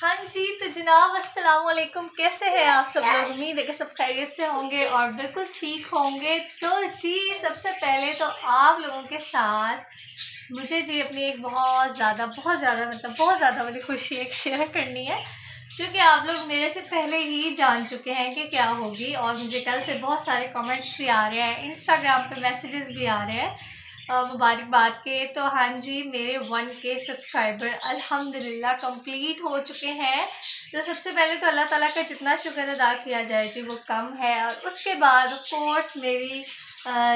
हाँ जी, तो जनाब अस्सलाम वालेकुम, कैसे हैं आप सब लोग। उम्मीद है कि सब खैरियत से होंगे और बिल्कुल ठीक होंगे। तो जी सबसे पहले तो आप लोगों के साथ मुझे जी अपनी एक बहुत ज़्यादा मतलब बहुत ज़्यादा वाली खुशी एक शेयर करनी है, क्योंकि आप लोग मेरे से पहले ही जान चुके हैं कि क्या होगी। और मुझे कल से बहुत सारे कमेंट्स भी आ रहे हैं, इंस्टाग्राम पे मैसेजेस भी आ रहे हैं मुबारकबाद के। तो हाँ जी, मेरे 1K सब्सक्राइबर अल्हम्दुलिल्लाह कंप्लीट हो चुके हैं। तो सबसे पहले तो अल्लाह ताला का जितना शुक्र अदा किया जाए जी वो कम है। और उसके बाद ऑफ कोर्स मेरी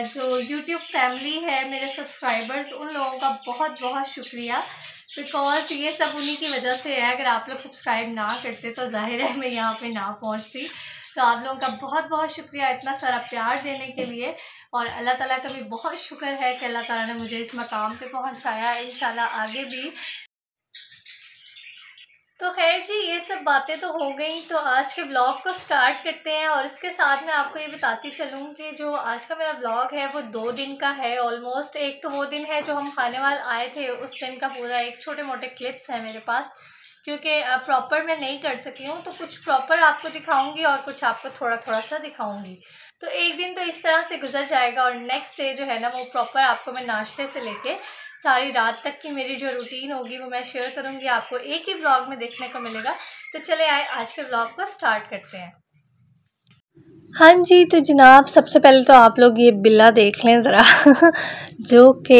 जो यूट्यूब फैमिली है, मेरे सब्सक्राइबर्स, उन लोगों का बहुत बहुत शुक्रिया, बिकॉज़ ये सब उन्हीं की वजह से है। अगर आप लोग सब्सक्राइब ना करते तो जाहिर है मैं यहाँ पे ना पहुँचती। तो आप लोगों का बहुत बहुत शुक्रिया इतना सारा प्यार देने के लिए। और अल्लाह ताला का भी बहुत शुक्र है कि अल्लाह ताला ने मुझे इस मकाम पे पहुंचाया, इंशाल्लाह आगे भी। तो खैर जी, ये सब बातें तो हो गई, तो आज के ब्लॉग को स्टार्ट करते हैं। और इसके साथ मैं आपको ये बताती चलूँ कि जो आज का मेरा ब्लॉग है वो 2 दिन का है ऑलमोस्ट। एक तो वो दिन है जो हम खानेवाल आए थे, उस दिन का पूरा एक छोटे मोटे क्लिप्स हैं मेरे पास, क्योंकि प्रॉपर मैं नहीं कर सकी हूँ। तो कुछ प्रॉपर आपको दिखाऊंगी और कुछ आपको थोड़ा थोड़ा सा दिखाऊंगी। तो एक दिन तो इस तरह से गुजर जाएगा और नेक्स्ट डे जो है ना वो प्रॉपर आपको मैं नाश्ते से लेके सारी रात तक की मेरी जो रूटीन होगी वो मैं शेयर करूँगी, आपको एक ही ब्लॉग में देखने को मिलेगा। तो चले आए आज के ब्लॉग को स्टार्ट करते हैं। हाँ जी, तो जनाब सबसे पहले तो आप लोग ये बिल्ला देख लें ज़रा जो कि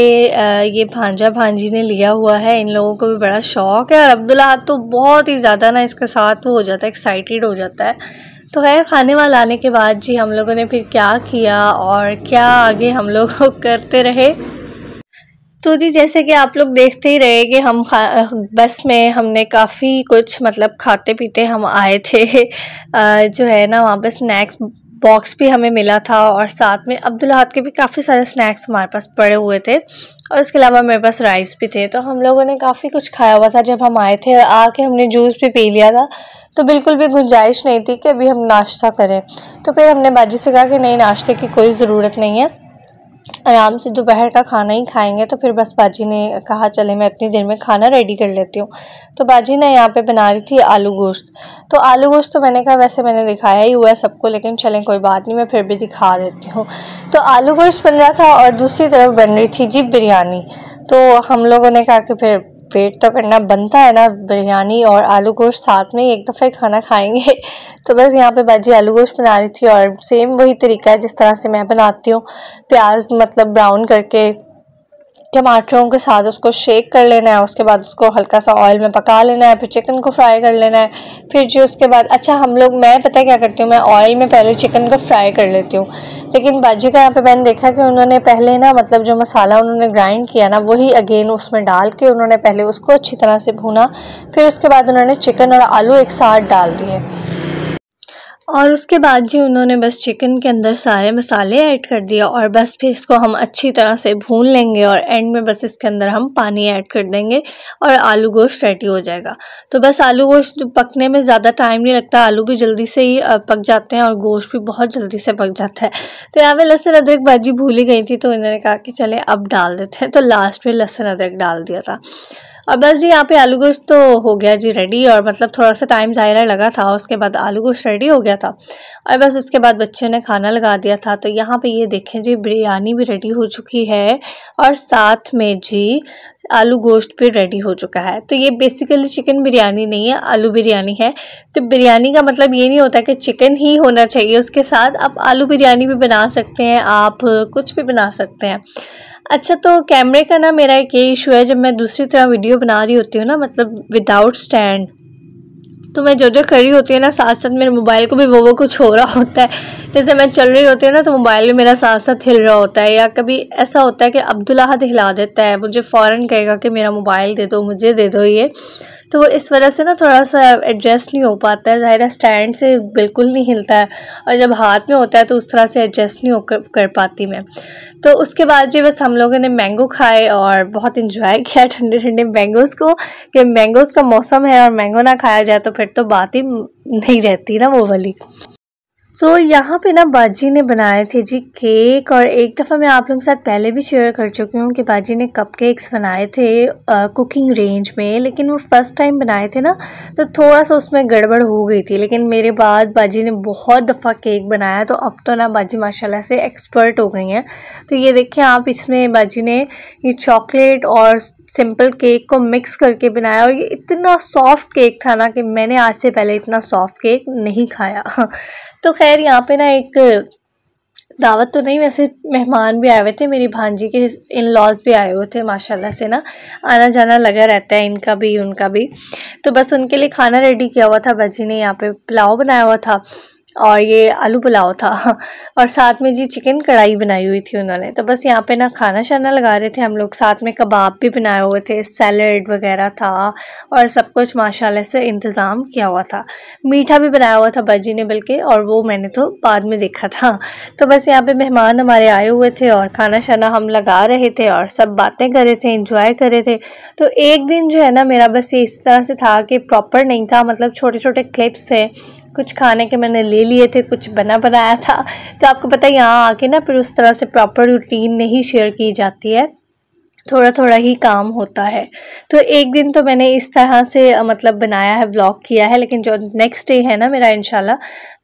ये भांजा भांजी ने लिया हुआ है। इन लोगों को भी बड़ा शौक़ है और अब्दुल्ला तो बहुत ही ज़्यादा ना इसके साथ वो हो जाता है, एक्साइटेड हो जाता है। तो खैर खाने वाला आने के बाद जी हम लोगों ने फिर क्या किया और क्या आगे हम लोग करते रहे। तो जी जैसे कि आप लोग देखते ही रहे कि हम बस में हमने काफ़ी कुछ मतलब खाते पीते हम आए थे। जो है ना वहाँ पे स्नैक्स बॉक्स भी हमें मिला था और साथ में अब्दुल्ला के भी काफ़ी सारे स्नैक्स हमारे पास पड़े हुए थे और इसके अलावा मेरे पास राइस भी थे। तो हम लोगों ने काफ़ी कुछ खाया हुआ था जब हम आए थे और आके हमने जूस भी पी लिया था। तो बिल्कुल भी गुंजाइश नहीं थी कि अभी हम नाश्ता करें। तो फिर हमने बाजी से कहा कि नहीं, नाश्ते की कोई ज़रूरत नहीं है, आराम से दोपहर का खाना ही खाएंगे। तो फिर बस बाजी ने कहा चले मैं इतनी देर में खाना रेडी कर लेती हूँ। तो बाजी ने यहाँ पे बना रही थी आलू गोश्त। तो आलू गोश्त तो मैंने कहा वैसे मैंने दिखाया ही हुआ है सबको, लेकिन चलें कोई बात नहीं, मैं फिर भी दिखा देती हूँ। तो आलू गोश्त बन रहा था और दूसरी तरफ बन रही थी जी बिरयानी। तो हम लोगों ने कहा कि फिर वेट तो करना बनता है ना, बिरयानी और आलू गोश्त साथ में एक दफ़े खाना खाएंगे। तो बस यहाँ पे बाजी आलू गोश्त बना रही थी और सेम वही तरीका है जिस तरह से मैं बनाती हूँ। प्याज मतलब ब्राउन करके टमाटरों के साथ उसको शेक कर लेना है, उसके बाद उसको हल्का सा ऑयल में पका लेना है, फिर चिकन को फ्राई कर लेना है। फिर जो उसके बाद मैं पता है क्या करती हूँ, मैं ऑयल में पहले चिकन को फ्राई कर लेती हूँ। लेकिन बाजी का यहाँ पे मैंने देखा कि उन्होंने पहले ना मतलब जो मसाला उन्होंने ग्राइंड किया ना वही अगेन उसमें डाल के उन्होंने पहले उसको अच्छी तरह से भूना, फिर उसके बाद उन्होंने चिकन और आलू एक साथ डाल दिए और उसके बाद जी उन्होंने बस चिकन के अंदर सारे मसाले ऐड कर दिया और बस फिर इसको हम अच्छी तरह से भून लेंगे और एंड में बस इसके अंदर हम पानी ऐड कर देंगे और आलू गोश्त रेडी हो जाएगा। तो बस आलू गोश्त पकने में ज़्यादा टाइम नहीं लगता, आलू भी जल्दी से ही पक जाते हैं और गोश्त भी बहुत जल्दी से पक जाता है। तो यहाँ पर लहसुन अदरक बाजी भूल ही गई थी, तो इन्होंने कहा कि चले अब डाल देते हैं, तो लास्ट में लहसुन अदरक डाल दिया था। और बस जी यहाँ पे आलू गोश्त तो हो गया जी रेडी, और मतलब थोड़ा सा टाइम ज़ाहिर लगा था, उसके बाद आलू गोश्त रेडी हो गया था और बस उसके बाद बच्चों ने खाना लगा दिया था। तो यहाँ पे ये देखें जी बिरयानी भी रेडी हो चुकी है और साथ में जी आलू गोश्त भी रेडी हो चुका है। तो ये बेसिकली चिकन बिरयानी नहीं है, आलू बिरयानी है। तो बिरयानी का मतलब ये नहीं होता कि चिकन ही होना चाहिए उसके साथ, आप आलू बिरयानी भी बना सकते हैं, आप कुछ भी बना सकते हैं। अच्छा, तो कैमरे का ना मेरा एक ये इशू है, जब मैं दूसरी तरह वीडियो बना रही होती हूँ ना मतलब विदाउट स्टैंड, तो मैं जो कर रही होती है ना साथ साथ मेरे मोबाइल को भी वो कुछ हो रहा होता है। जैसे मैं चल रही होती हूँ ना तो मोबाइल भी मेरा साथ साथ हिल रहा होता है, या कभी ऐसा होता है कि अब्दुल्ला हिला देता है, मुझे फ़ौरन कहेगा कि मेरा मोबाइल दे दो, मुझे दे दो ये। तो इस वजह से ना थोड़ा सा एडजस्ट नहीं हो पाता है, ज़ाहिर है स्टैंड से बिल्कुल नहीं हिलता है और जब हाथ में होता है तो उस तरह से एडजस्ट नहीं कर पाती मैं। तो उसके बाद जी बस हम लोगों ने मैंगो खाए और बहुत इंजॉय किया ठंडे ठंडे मैंगोज़ को, कि मैंगोज़ का मौसम है और मैंगो ना खाया जाए तो फिर तो बात ही नहीं रहती ना वो वाली। यहाँ पे ना बाजी ने बनाए थे जी केक, और एक दफ़ा मैं आप लोगों के साथ पहले भी शेयर कर चुकी हूँ कि बाजी ने कपकेक्स बनाए थे कुकिंग रेंज में, लेकिन वो फ़र्स्ट टाइम बनाए थे ना तो थोड़ा सा उसमें गड़बड़ हो गई थी। लेकिन मेरे बाद बाजी ने बहुत दफ़ा केक बनाया, तो अब तो ना बाजी माशाल्लाह से एक्सपर्ट हो गई हैं। तो ये देखें आप, इसमें बाजी ने ये चॉकलेट और सिंपल केक को मिक्स करके बनाया, और ये इतना सॉफ्ट केक था ना कि मैंने आज से पहले इतना सॉफ्ट केक नहीं खाया। तो खैर यहाँ पे ना एक दावत तो नहीं, वैसे मेहमान भी आए हुए थे, मेरी भांजी के इन लॉज भी आए हुए थे माशाल्लाह से ना, आना जाना लगा रहता है इनका भी उनका भी। तो बस उनके लिए खाना रेडी किया हुआ था। बाजी ने यहाँ पे पुलाव बनाया हुआ था, और ये आलू पुलाव था, और साथ में जी चिकन कढ़ाई बनाई हुई थी उन्होंने। तो बस यहाँ पे ना खाना शाना लगा रहे थे हम लोग, साथ में कबाब भी बनाए हुए थे, सैलड वगैरह था, और सब कुछ माशाल्लाह से इंतज़ाम किया हुआ था। मीठा भी बनाया हुआ था बाजी ने बल्कि, और वो मैंने तो बाद में देखा था। तो बस यहाँ पे मेहमान हमारे आए हुए थे, और खाना शाना हम लगा रहे थे, और सब बातें कर रहे थे, इंजॉय कर रहे थे। तो एक दिन जो है ना मेरा बस ये इस तरह से था कि प्रॉपर नहीं था, मतलब छोटे छोटे क्लिप्स थे, कुछ खाने के मैंने ले लिए थे, कुछ बनाया था। तो आपको पता है यहाँ आके ना फिर उस तरह से प्रॉपर रूटीन नहीं शेयर की जाती है, थोड़ा थोड़ा ही काम होता है। तो एक दिन तो मैंने इस तरह से मतलब बनाया है, व्लॉग किया है, लेकिन जो नेक्स्ट डे है ना मेरा इंशाल्लाह,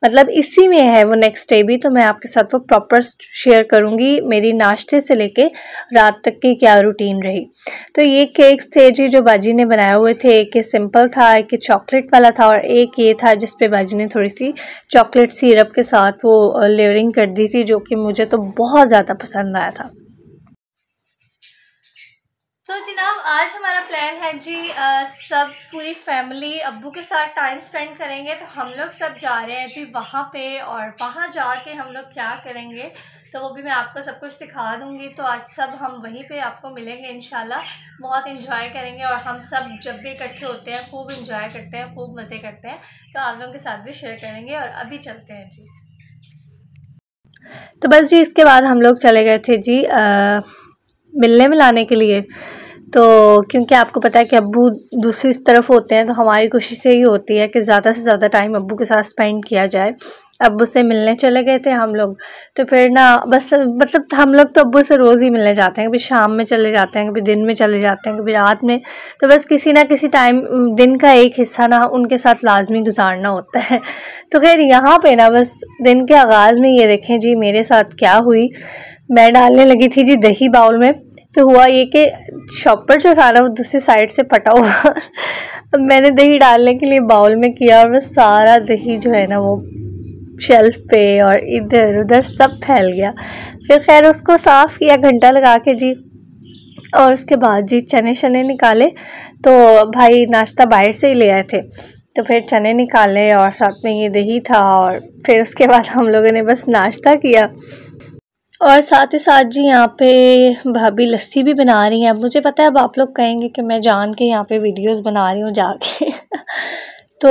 मतलब इसी में है वो नेक्स्ट डे भी, तो मैं आपके साथ वो प्रॉपर शेयर करूँगी, मेरी नाश्ते से लेके रात तक की क्या रूटीन रही। तो ये केक्स थे जी जो बाजी ने बनाए हुए थे, एक सिंपल था, एक चॉकलेट वाला था, और एक ये था जिस पे बाजी ने थोड़ी सी चॉकलेट सिरप के साथ वो लेयरिंग कर दी थी, जो कि मुझे तो बहुत ज़्यादा पसंद आया था। तो जनाब आज हमारा प्लान है जी, सब पूरी फैमिली अब्बू के साथ टाइम स्पेंड करेंगे। तो हम लोग सब जा रहे हैं जी वहाँ पे, और वहाँ जाके हम लोग क्या करेंगे तो वो भी मैं आपको सब कुछ दिखा दूँगी। तो आज सब हम वहीं पे आपको मिलेंगे इंशाल्लाह, बहुत इंजॉय करेंगे, और हम सब जब भी इकट्ठे होते हैं खूब इंजॉय करते हैं, खूब मज़े करते हैं। तो आप लोगों के साथ भी शेयर करेंगे, और अभी चलते हैं जी। तो बस जी इसके बाद हम लोग चले गए थे जी मिलने मिलाने के लिए। तो क्योंकि आपको पता है कि अब्बू दूसरी तरफ होते हैं, तो हमारी कोशिश यही होती है कि ज़्यादा से ज़्यादा टाइम अब्बू के साथ स्पेंड किया जाए। अब्बू से मिलने चले गए थे हम लोग, तो फिर ना बस मतलब हम लोग तो अब्बू से रोज़ ही मिलने जाते हैं, कभी शाम में चले जाते हैं, कभी दिन में चले जाते हैं, कभी रात में। तो बस किसी ना किसी टाइम दिन का एक हिस्सा ना उनके साथ लाजमी गुजारना होता है। तो खैर यहाँ पे ना बस दिन के आगाज़ में ये देखें जी मेरे साथ क्या हुई। मैं डालने लगी थी जी दही बाउल में, तो हुआ ये कि शॉपर जो था ना वो दूसरी साइड से फटा हुआ। अब मैंने दही डालने के लिए बाउल में किया, और बस सारा दही जो है ना वो शेल्फ पे और इधर उधर सब फैल गया। फिर खैर उसको साफ़ किया घंटा लगा के जी, और उसके बाद जी चने शने निकाले। तो भाई नाश्ता बाहर से ही ले आए थे, तो फिर चने निकाले और साथ में ये दही था, और फिर उसके बाद हम लोगों ने बस नाश्ता किया। और साथ ही साथ जी यहाँ पे भाभी लस्सी भी बना रही हैं। अब मुझे पता है अब आप लोग कहेंगे कि मैं जान के यहाँ पे वीडियोस बना रही हूँ जाके तो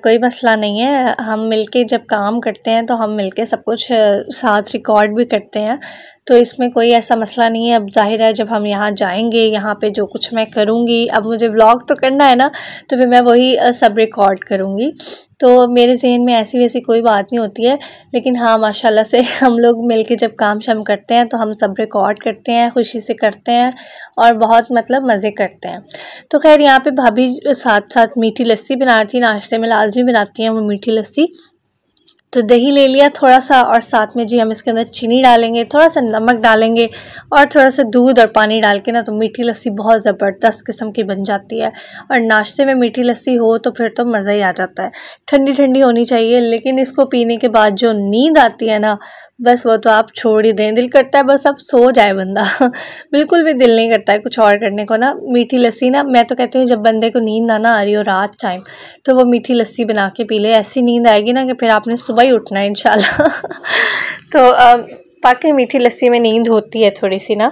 कोई मसला नहीं है, हम मिलके जब काम करते हैं तो हम मिलके सब कुछ साथ रिकॉर्ड भी करते हैं, तो इसमें कोई ऐसा मसला नहीं है। अब जाहिर है जब हम यहाँ जाएंगे, यहाँ पे जो कुछ मैं करूँगी, अब मुझे व्लॉग तो करना है ना, तो फिर मैं वही सब रिकॉर्ड करूँगी। तो मेरे ज़हन में ऐसी वैसी कोई बात नहीं होती है, लेकिन हाँ माशाल्लाह से हम लोग मिलके जब काम शाम करते हैं तो हम सब रिकॉर्ड करते हैं, खुशी से करते हैं, और बहुत मतलब मज़े करते हैं। तो खैर यहाँ पे भाभी साथ साथ मीठी लस्सी बना रही थी, नाश्ते में लाजमी बनाती हैं वो मीठी लस्सी। तो दही ले लिया थोड़ा सा, और साथ में जी हम इसके अंदर चीनी डालेंगे, थोड़ा सा नमक डालेंगे, और थोड़ा सा दूध और पानी डाल के ना तो मीठी लस्सी बहुत ज़बरदस्त किस्म की बन जाती है। और नाश्ते में मीठी लस्सी हो तो फिर तो मज़ा ही आ जाता है। ठंडी ठंडी होनी चाहिए, लेकिन इसको पीने के बाद जो नींद आती है ना, बस वो तो आप छोड़ ही दें, दिल करता है बस अब सो जाए बंदा बिल्कुल भी दिल नहीं करता है कुछ और करने को ना। मीठी लस्सी ना, मैं तो कहती हूँ जब बंदे को नींद ना आ रही हो रात टाइम, तो वो मीठी लस्सी बना के पी ले, ऐसी नींद आएगी ना कि फिर आपने सुबह ही उठना है इंशाल्लाह तो बाकी मीठी लस्सी में नींद होती है थोड़ी सी ना।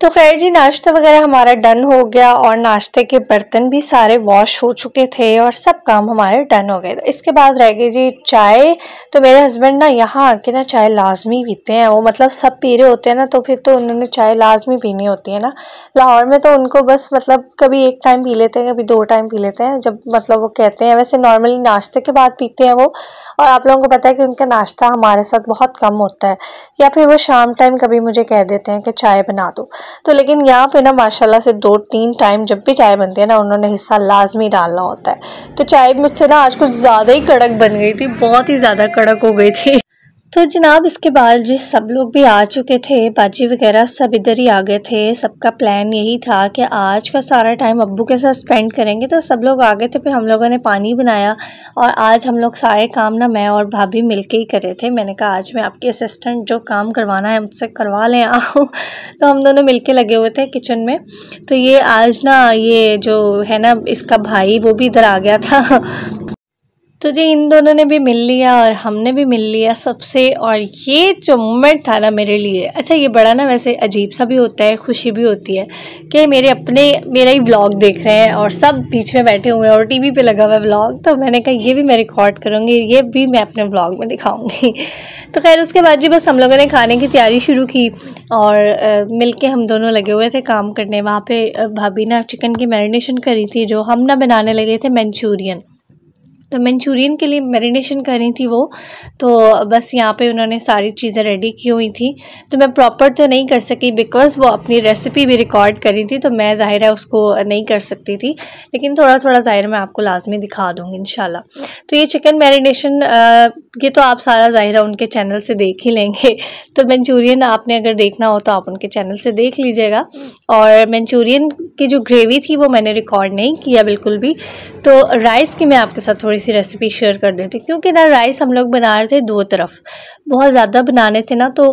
तो खैर जी, नाश्ता वगैरह हमारा डन हो गया और नाश्ते के बर्तन भी सारे वॉश हो चुके थे और सब काम हमारे डन हो गए। तो इसके बाद रह गई जी चाय। तो मेरे हस्बैंड ना यहाँ आके ना चाय लाजमी पीते हैं, वो मतलब सब पी रहे होते हैं ना, तो फिर तो उन्होंने चाय लाजमी पीनी होती है ना। लाहौर में तो उनको बस मतलब कभी एक टाइम पी लेते हैं, कभी 2 टाइम पी लेते हैं, जब मतलब वो कहते हैं। वैसे नॉर्मली नाश्ते के बाद पीते हैं वो। और आप लोगों को पता है कि उनका नाश्ता हमारे साथ बहुत कम होता है, या फिर वो शाम टाइम कभी मुझे कह देते हैं कि चाय बना दो। तो लेकिन यहाँ पे ना माशाल्लाह से 2-3 टाइम जब भी चाय बनती है ना, उन्होंने हिस्सा लाजमी डालना होता है। तो चाय मुझसे ना आज कुछ ज़्यादा ही कड़क बन गई थी, बहुत ही ज़्यादा कड़क हो गई थी। तो जनाब इसके बाद जी सब लोग भी आ चुके थे, बाजी वगैरह सब इधर ही आ गए थे। सबका प्लान यही था कि आज का सारा टाइम अब्बू के साथ स्पेंड करेंगे, तो सब लोग आ गए थे। फिर हम लोगों ने पानी बनाया और आज हम लोग सारे काम ना मैं और भाभी मिलके ही कर रहे थे। मैंने कहा आज मैं आपकी असिस्टेंट, जो काम करवाना है मुझसे करवा लें आओ। तो हम दोनों मिलके लगे हुए थे किचन में। तो ये आज ना ये जो है ना इसका भाई, वो भी इधर आ गया था। तो जी इन दोनों ने भी मिल लिया और हमने भी मिल लिया सबसे। और ये जो मोमेंट था ना मेरे लिए, अच्छा ये बड़ा ना वैसे अजीब सा भी होता है, खुशी भी होती है कि मेरा ही व्लॉग देख रहे हैं और सब बीच में बैठे हुए हैं और टीवी पे लगा हुआ है व्लॉग। तो मैंने कहा ये भी मैं रिकॉर्ड करूँगी, ये भी मैं अपने व्लॉग में दिखाऊँगी। तो खैर उसके बाद जी बस हम लोगों ने खाने की तैयारी शुरू की और मिल के हम दोनों लगे हुए थे काम करने। वहाँ पर भाभी ना चिकन की मैरिनेशन करी थी, जो हम ना बनाने लगे थे मंचूरियन। तो मंचूरियन के लिए मैरिनेशन कर रही थी वो। तो बस यहाँ पे उन्होंने सारी चीज़ें रेडी की हुई थी। तो मैं प्रॉपर तो नहीं कर सकी बिकॉज़ वो अपनी रेसिपी भी रिकॉर्ड करी थी, तो मैं ज़ाहिर है उसको नहीं कर सकती थी, लेकिन थोड़ा थोड़ा ज़ाहिर मैं आपको लाजमी दिखा दूँगी इंशाल्लाह। तो ये चिकन मैरिनेशन ये तो आप सारा ज़ाहिर उनके चैनल से देख ही लेंगे। तो मंचूरियन आपने अगर देखना हो तो आप उनके चैनल से देख लीजिएगा। और मंचूरियन की जो ग्रेवी थी वो मैंने रिकॉर्ड नहीं किया बिल्कुल भी। तो राइस की मैं आपके साथ थोड़ी सी रेसिपी शेयर कर देती हूँ, क्योंकि ना राइस हम लोग बना रहे थे 2 तरफ, बहुत ज़्यादा बनाने थे ना, तो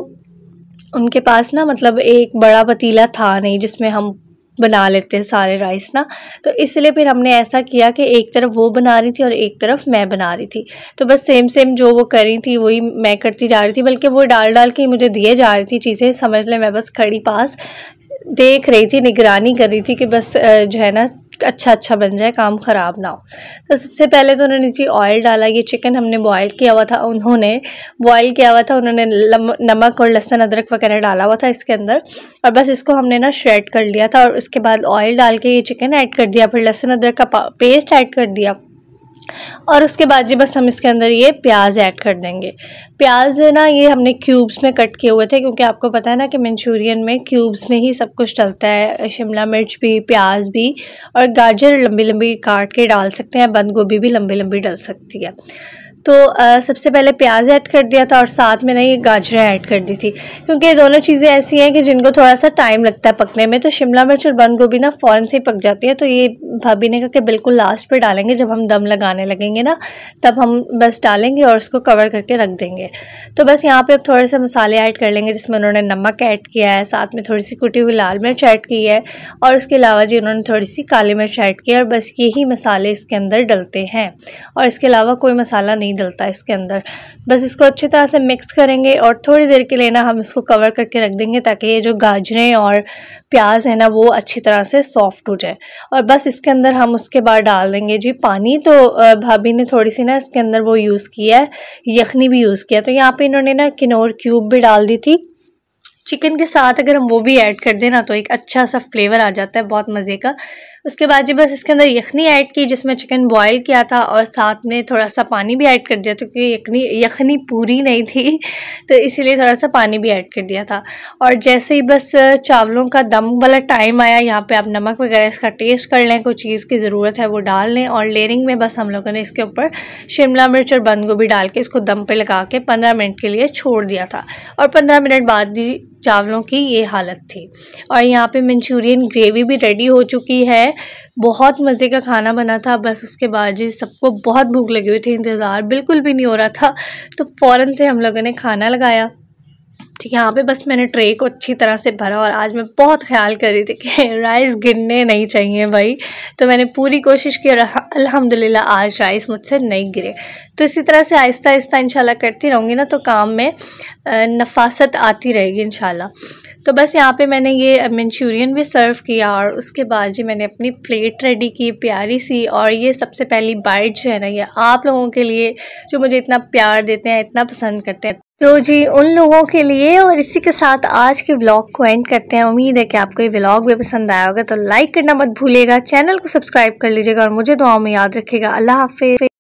उनके पास ना मतलब एक बड़ा पतीला था नहीं जिसमें हम बना लेते हैं सारे राइस ना। तो इसलिए फिर हमने ऐसा किया कि एक तरफ वो बना रही थी और एक तरफ मैं बना रही थी। तो बस सेम सेम जो वो कर रही थी वही मैं करती जा रही थी, बल्कि वो डाल डाल के मुझे दिए जा रही थी चीज़ें, समझ लें मैं बस खड़ी पास देख रही थी, निगरानी कर रही थी कि बस जो है ना अच्छा बन जाए, काम ख़राब ना हो। तो सबसे पहले तो उन्होंने जी ऑयल डाला। ये चिकन हमने बॉयल किया हुआ था, उन्होंने नमक और लहसुन अदरक वगैरह डाला हुआ था इसके अंदर, और बस इसको हमने ना श्रेड कर लिया था। और उसके बाद ऑयल डाल के ये चिकन ऐड कर दिया, फिर लहसुन अदरक का पेस्ट ऐड कर दिया, और उसके बाद जी बस हम इसके अंदर ये प्याज ऐड कर देंगे। प्याज ना ये हमने क्यूब्स में कट किए हुए थे, क्योंकि आपको पता है ना कि मंचूरियन में क्यूब्स में ही सब कुछ डलता है, शिमला मिर्च भी, प्याज भी, और गाजर लंबी लंबी काट के डाल सकते हैं, बंद गोभी भी लंबी लंबी डल सकती है। तो सबसे पहले प्याज ऐड कर दिया था और साथ में ना ये गाजरें ऐड कर दी थी, क्योंकि ये दोनों चीज़ें ऐसी हैं कि जिनको थोड़ा सा टाइम लगता है पकने में। तो शिमला मिर्च और बंद गोभी ना फ़ौरन से पक जाती है, तो ये भाभी ने कहा कि बिल्कुल लास्ट पे डालेंगे, जब हम दम लगाने लगेंगे ना तब हम बस डालेंगे और उसको कवर करके रख देंगे। तो बस यहाँ पे अब थोड़े से मसाले ऐड कर लेंगे, जिसमें उन्होंने नमक ऐड किया है, साथ में थोड़ी सी कुटी हुई लाल मिर्च ऐड की है, और उसके अलावा जी उन्होंने थोड़ी सी काली मिर्च ऐड की है। और बस यही मसाले इसके अंदर डलते हैं, और इसके अलावा कोई मसाला नहीं डलता इसके अंदर। बस इसको अच्छी तरह से मिक्स करेंगे और थोड़ी देर के लिए ना हम इसको कवर करके रख देंगे, ताकि ये जो गाजरें और प्याज है ना वो अच्छी तरह से सॉफ्ट हो जाए। और बस इसके अंदर हम उसके बाद डाल देंगे जी पानी। तो भाभी ने थोड़ी सी ना इसके अंदर वो यूज़ किया है, यखनी भी यूज़ किया। तो यहाँ पे इन्होंने ना किनोर क्यूब भी डाल दी थी चिकन के साथ। अगर हम वो भी ऐड कर दें ना तो एक अच्छा सा फ्लेवर आ जाता है, बहुत मज़े का। उसके बाद जी बस इसके अंदर यखनी ऐड की, जिसमें चिकन बॉयल किया था, और साथ में थोड़ा सा पानी भी ऐड कर दिया, तो क्योंकि यखनी पूरी नहीं थी तो इसीलिए थोड़ा सा पानी भी ऐड कर दिया था। और जैसे ही बस चावलों का दम वाला टाइम आया, यहाँ पे आप नमक वगैरह इसका टेस्ट कर लें, कोई चीज़ की ज़रूरत है वो डाल लें। और लेयरिंग में बस हम लोगों ने इसके ऊपर शिमला मिर्च और बंद गोभी डाल के इसको दम पे लगा के 15 मिनट के लिए छोड़ दिया था। और 15 मिनट बाद ही चावलों की ये हालत थी। और यहाँ पे मंचूरियन ग्रेवी भी रेडी हो चुकी है, बहुत मज़े का खाना बना था। बस उसके बाद जी सबको बहुत भूख लगी हुई थी, इंतज़ार बिल्कुल भी नहीं हो रहा था, तो फ़ौरन से हम लोगों ने खाना लगाया। ठीक है। यहाँ पे बस मैंने ट्रे को अच्छी तरह से भरा और आज मैं बहुत ख्याल कर रही थी कि राइस गिरने नहीं चाहिए भाई, तो मैंने पूरी कोशिश की और अल्हम्दुलिल्लाह आज राइस मुझसे नहीं गिरे। तो इसी तरह से आहिस्ता आहिस्ता इंशाल्लाह करती रहूँगी ना तो काम में नफासत आती रहेगी इंशाल्लाह। तो बस यहाँ पे मैंने ये मंचूरियन भी सर्व किया और उसके बाद जी मैंने अपनी प्लेट रेडी की प्यारी सी। और ये सबसे पहली बाइट जो है ना ये आप लोगों के लिए जो मुझे इतना प्यार देते हैं, इतना पसंद करते हैं, तो जी उन लोगों के लिए। और इसी के साथ आज के व्लॉग को एंड करते हैं। उम्मीद है कि आपको ये व्लॉग भी पसंद आया होगा, तो लाइक करना मत भूलिएगा, चैनल को सब्सक्राइब कर लीजिएगा और मुझे दुआओं में याद रखिएगा। अल्लाह हाफिज़।